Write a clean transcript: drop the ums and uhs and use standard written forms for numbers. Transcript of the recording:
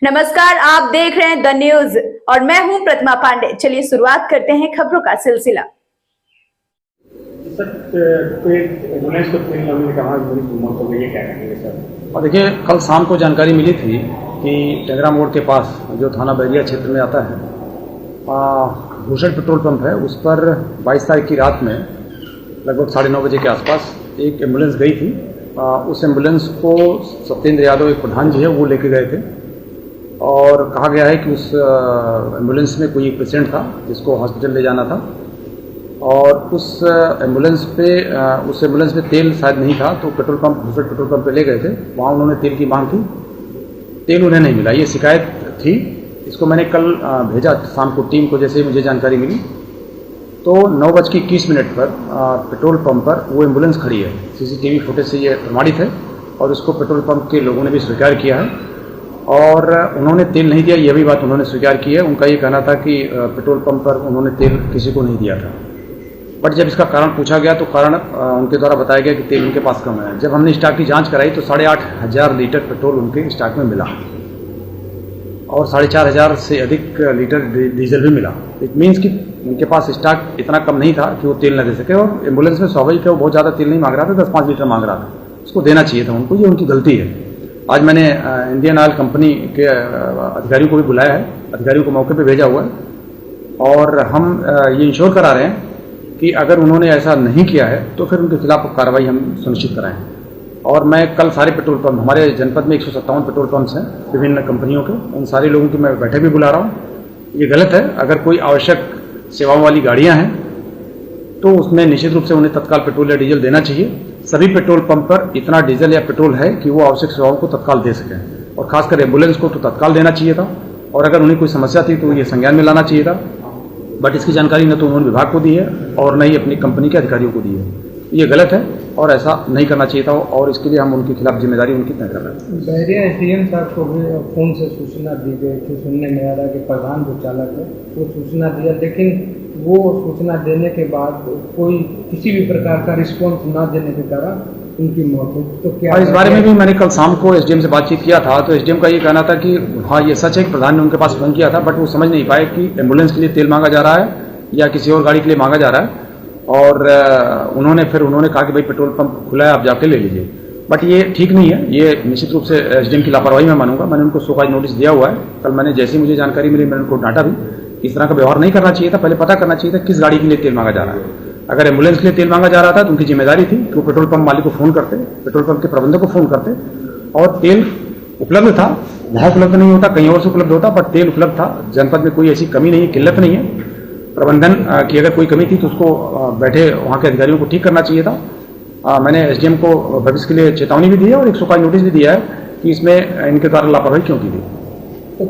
नमस्कार, आप देख रहे हैं द न्यूज और मैं हूं प्रतिमा पांडे। चलिए शुरुआत करते हैं खबरों का सिलसिला। और देखिए, कल शाम को जानकारी मिली थी कि टेंगरा मोड़ के पास जो थाना बैरिया क्षेत्र में आता है, भूषण पेट्रोल पंप है, उस पर 22 तारीख की रात में लगभग 9:30 बजे के आसपास एक एम्बुलेंस गई थी। उस एम्बुलेंस को सत्येंद्र यादव, एक प्रधान जी है, वो लेके गए थे और कहा गया है कि उस एम्बुलेंस में कोई एक पेशेंट था जिसको हॉस्पिटल ले जाना था और उस एम्बुलेंस में तेल शायद नहीं था, तो भूषण पेट्रोल पंप पे ले गए थे। वहाँ उन्होंने तेल की मांग की, तेल उन्हें नहीं मिला। ये शिकायत थी। इसको मैंने कल भेजा शाम को टीम को। जैसे ही मुझे जानकारी मिली तो 9:21 पर पेट्रोल पंप पर वो एम्बुलेंस खड़ी है। CCTV फुटेज से ये प्रमाणित है और इसको पेट्रोल पंप के लोगों ने भी स्वीकार किया है और उन्होंने तेल नहीं दिया, यह भी बात उन्होंने स्वीकार की है। उनका ये कहना था कि पेट्रोल पंप पर उन्होंने तेल किसी को नहीं दिया था। बट जब इसका कारण पूछा गया तो कारण उनके द्वारा बताया गया कि तेल उनके पास कम है। जब हमने स्टॉक की जांच कराई तो 8,500 लीटर पेट्रोल उनके स्टॉक में मिला और 4,500 से अधिक लीटर डीजल भी मिला। इट मीन्स कि उनके पास स्टॉक इतना कम नहीं था कि वो तेल न दे सके। और एम्बुलेंस में स्वाभाविक है, वो बहुत ज़्यादा तेल नहीं मांग रहा था, 10-5 लीटर मांग रहा था। उसको देना चाहिए था उनको, ये उनकी गलती है। आज मैंने इंडियन ऑयल कंपनी के अधिकारियों को भी बुलाया है, अधिकारियों को मौके पे भेजा हुआ है और हम ये इंश्योर करा रहे हैं कि अगर उन्होंने ऐसा नहीं किया है तो फिर उनके खिलाफ कार्रवाई हम सुनिश्चित कराएं। और मैं कल सारे पेट्रोल पंप, हमारे जनपद में 157 पेट्रोल पंप्स हैं विभिन्न कंपनियों के, उन सारे लोगों की मैं बैठक भी बुला रहा हूँ। ये गलत है। अगर कोई आवश्यक सेवाओं वाली गाड़ियाँ हैं तो उसमें निश्चित रूप से उन्हें तत्काल पेट्रोल या डीजल देना चाहिए। सभी पेट्रोल पंप पर इतना डीजल या पेट्रोल है कि वो आवश्यक सेवाओं को तत्काल दे सकें और खासकर एम्बुलेंस को तो तत्काल देना चाहिए था और अगर उन्हें कोई समस्या थी तो ये संज्ञान में लाना चाहिए था। बट इसकी जानकारी न तो उन्होंने विभाग को दी है और न ही अपनी कंपनी के अधिकारियों को दी है। ये गलत है और ऐसा नहीं करना चाहिए था और इसके लिए हम उनके खिलाफ जिम्मेदारी उनकी तय कर रहे हैं। बहरिया SDM साहब को भी फोन से सूचना दी गई थी। सुनने में आ रहा है कि प्रधान जो चालक है वो सूचना दिया, लेकिन वो सूचना देने के बाद कोई किसी भी प्रकार का रिस्पॉन्स न देने के कारण उनकी मौत हुई। तो क्या इस बारे में भी मैंने कल शाम को SDM से बातचीत किया था तो SDM का ये कहना था कि हाँ, ये सच है कि प्रधान ने उनके पास फोन किया था, बट वो समझ नहीं पाए कि एम्बुलेंस के लिए तेल मांगा जा रहा है या किसी और गाड़ी के लिए मांगा जा रहा है। और उन्होंने कहा कि भाई पेट्रोल पंप खुला है, आप जाके ले लीजिए। बट ये ठीक नहीं है। ये निश्चित रूप से SDM की लापरवाही मैं मानूंगा। मैंने उनको शोकाज नोटिस दिया हुआ है। कल मैंने जैसे ही मुझे जानकारी मिली मैंने उनको डांटा भी। इस तरह का व्यवहार नहीं करना चाहिए था। पहले पता करना चाहिए था किस गाड़ी के लिए तेल मांगा जा रहा है। अगर एम्बुलेंस के लिए तेल मांगा जा रहा था तो उनकी जिम्मेदारी थी कि वो पेट्रोल पंप मालिक को फोन करते, पेट्रोल पंप के प्रबंधक को फोन करते और तेल उपलब्ध था। वहाँ उपलब्ध नहीं होता, कहीं और से उपलब्ध होता, बट तेल उपलब्ध था। जनपद में कोई ऐसी कमी नहीं है, किल्लत नहीं है। प्रबंधन की अगर कोई कमी थी तो उसको बैठे वहाँ के अधिकारियों को ठीक करना चाहिए था। मैंने SDM को भविष्य के लिए चेतावनी भी दी है और एक शोकाज नोटिस भी दिया है कि इसमें इनके द्वारा लापरवाही क्यों की गई।